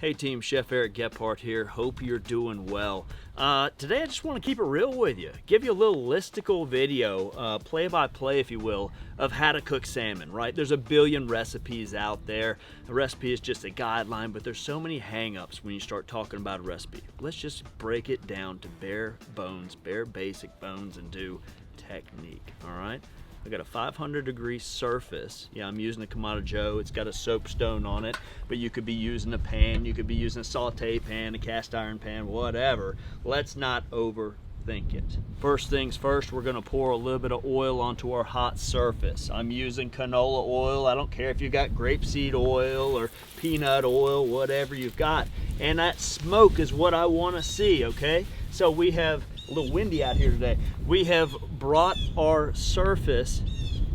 Hey team, Chef Eric Gephart here. Hope you're doing well. Today I just want to keep it real with you. Give you a little listicle video, play-by-play if you will, of how to cook salmon, right? There's a billion recipes out there. A recipe is just a guideline, but there's so many hang-ups when you start talking about a recipe. Let's just break it down to bare bones, bare basic bones, and do technique, all right? I got a 500-degree surface. Yeah, I'm using a Kamado Joe. It's got a soapstone on it, but you could be using a pan, you could be using a saute pan, a cast iron pan, whatever. Let's not overthink it. First things first, we're gonna pour a little bit of oil onto our hot surface. I'm using canola oil. I don't care if you got grapeseed oil or peanut oil, whatever you've got. And that smoke is what I wanna see, okay? So we have a little windy out here today. We have brought our surface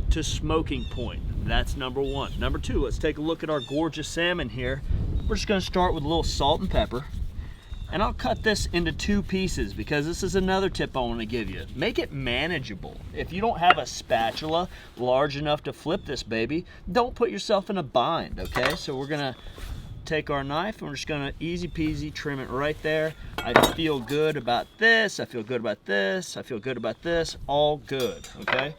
to smoking point. That's number one. Number two, let's take a look at our gorgeous salmon here. We're just gonna start with a little salt and pepper. And I'll cut this into two pieces because this is another tip I wanna give you. Make it manageable. If you don't have a spatula large enough to flip this baby, don't put yourself in a bind, okay? So we're gonna take our knife and we're just gonna easy peasy trim it right there. I feel good about this, I feel good about this, I feel good about this, all good, okay?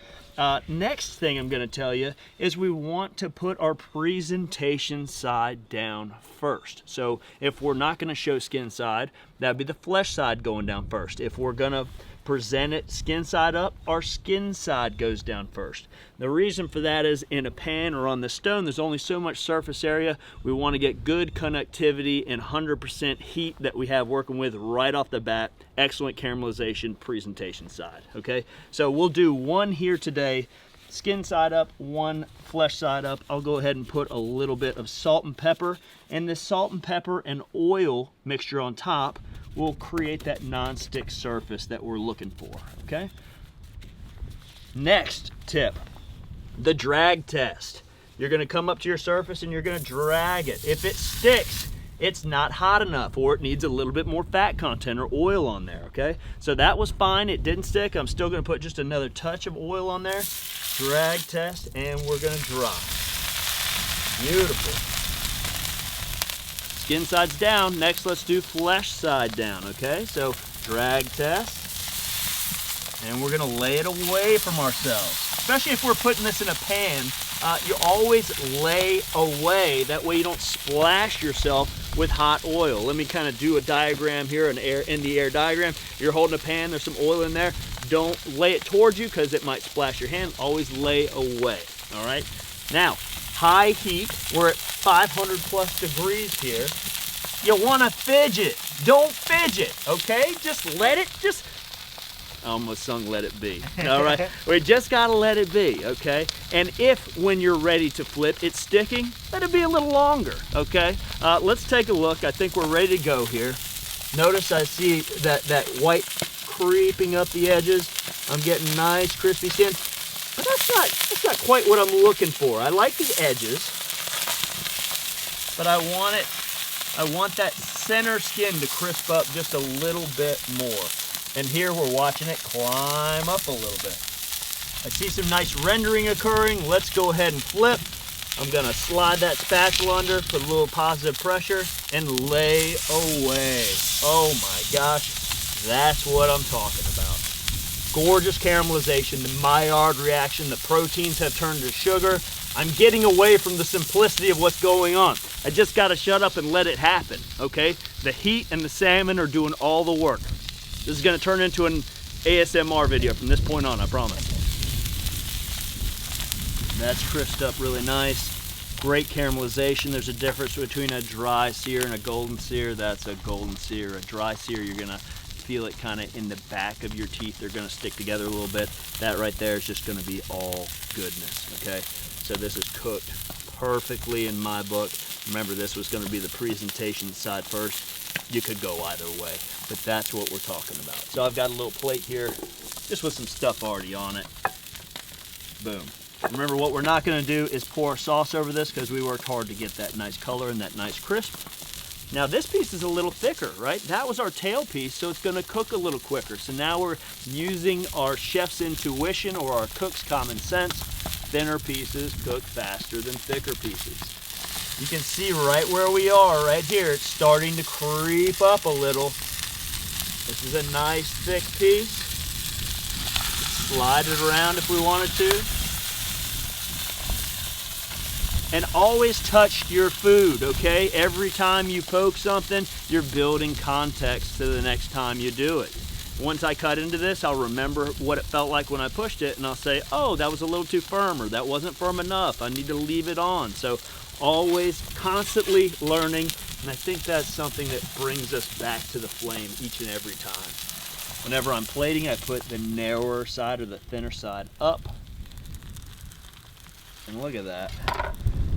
Next thing I'm gonna tell you is we want to put our presentation side down first. So if we're not gonna show skin side, that'd be the flesh side going down first. If we're gonna present it skin side up, our skin side goes down first. The reason for that is in a pan or on the stone, there's only so much surface area. We want to get good conductivity and 100% heat that we have working with right off the bat. Excellent caramelization presentation side, okay? So we'll do one here today, skin side up, one flesh side up. I'll go ahead and put a little bit of salt and pepper, and this salt and pepper and oil mixture on top will create that non-stick surface that we're looking for, okay? Next tip, the drag test. You're gonna come up to your surface and you're gonna drag it. If it sticks, it's not hot enough or it needs a little bit more fat content or oil on there, okay? So that was fine, it didn't stick. I'm still gonna put just another touch of oil on there. Drag test, and we're gonna dry. Beautiful. Skin side's down. Next, let's do flesh side down, okay? So drag test, and we're gonna lay it away from ourselves. Especially if we're putting this in a pan, you always lay away. That way you don't splash yourself with hot oil. Let me kind of do a diagram here, an in the air diagram. You're holding a pan, there's some oil in there. Don't lay it towards you because it might splash your hand. Always lay away, all right? Now, high heat, we're at 500 plus degrees here. You wanna fidget. Don't fidget, okay? Just let it, I almost sung let it be, all right? We just gotta let it be, okay? And if, when you're ready to flip, it's sticking, let it be a little longer, okay? Let's take a look. I think we're ready to go here. Notice I see that white creeping up the edges. I'm getting nice crispy skin. But that's not quite what I'm looking for. I like the edges, but I want that center skin to crisp up just a little bit more. And here we're watching it climb up a little bit. I see some nice rendering occurring. Let's go ahead and flip. I'm gonna slide that spatula under, put a little positive pressure, and lay away. Oh my gosh, that's what I'm talking about. Gorgeous caramelization, the Maillard reaction, the proteins have turned to sugar. I'm getting away from the simplicity of what's going on. I just gotta shut up and let it happen, okay? The heat and the salmon are doing all the work. This is gonna turn into an ASMR video from this point on, I promise. That's crisped up really nice. Great caramelization. There's a difference between a dry sear and a golden sear. That's a golden sear. A dry sear, you're gonna feel it kind of in the back of your teeth. They're gonna stick together a little bit. That right there is just gonna be all goodness, okay? So this is cooked perfectly in my book. Remember, this was gonna be the presentation side first. You could go either way, but that's what we're talking about. So I've got a little plate here, just with some stuff already on it. Boom. Remember, what we're not gonna do is pour sauce over this because we worked hard to get that nice color and that nice crisp. Now this piece is a little thicker, right? That was our tail piece, so it's gonna cook a little quicker. So now we're using our chef's intuition or our cook's common sense. Thinner pieces cook faster than thicker pieces. You can see right where we are, right here. It's starting to creep up a little. This is a nice thick piece. Slide it around if we wanted to. And always touch your food, okay? Every time you poke something, you're building context to the next time you do it. Once I cut into this, I'll remember what it felt like when I pushed it, and I'll say, oh, that was a little too firm, or that wasn't firm enough. I need to leave it on. So always constantly learning, and I think that's something that brings us back to the flame each and every time. Whenever I'm plating, I put the narrower side or the thinner side up. And look at that.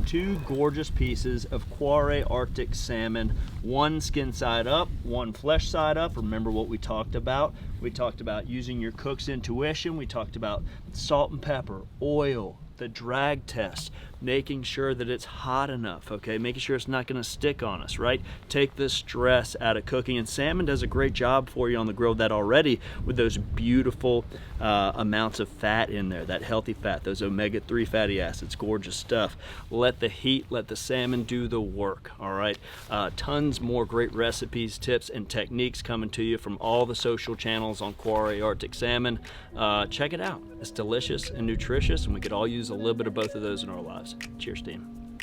2 gorgeous pieces of Quarry Arctic salmon, one skin side up, one flesh side up. Remember what we talked about? We talked about using your cook's intuition. We talked about salt and pepper, oil, the drag test, making sure that it's hot enough, okay? Making sure it's not gonna stick on us, right? Take the stress out of cooking, and salmon does a great job for you on the grill that already with those beautiful amounts of fat in there, that healthy fat, those omega-3 fatty acids, gorgeous stuff. Let the heat, let the salmon do the work, all right? Tons more great recipes, tips, and techniques coming to you from all the social channels on Quarry Arctic Salmon. Check it out. It's delicious and nutritious, and we could all use a little bit of both of those in our lives. Cheers, team.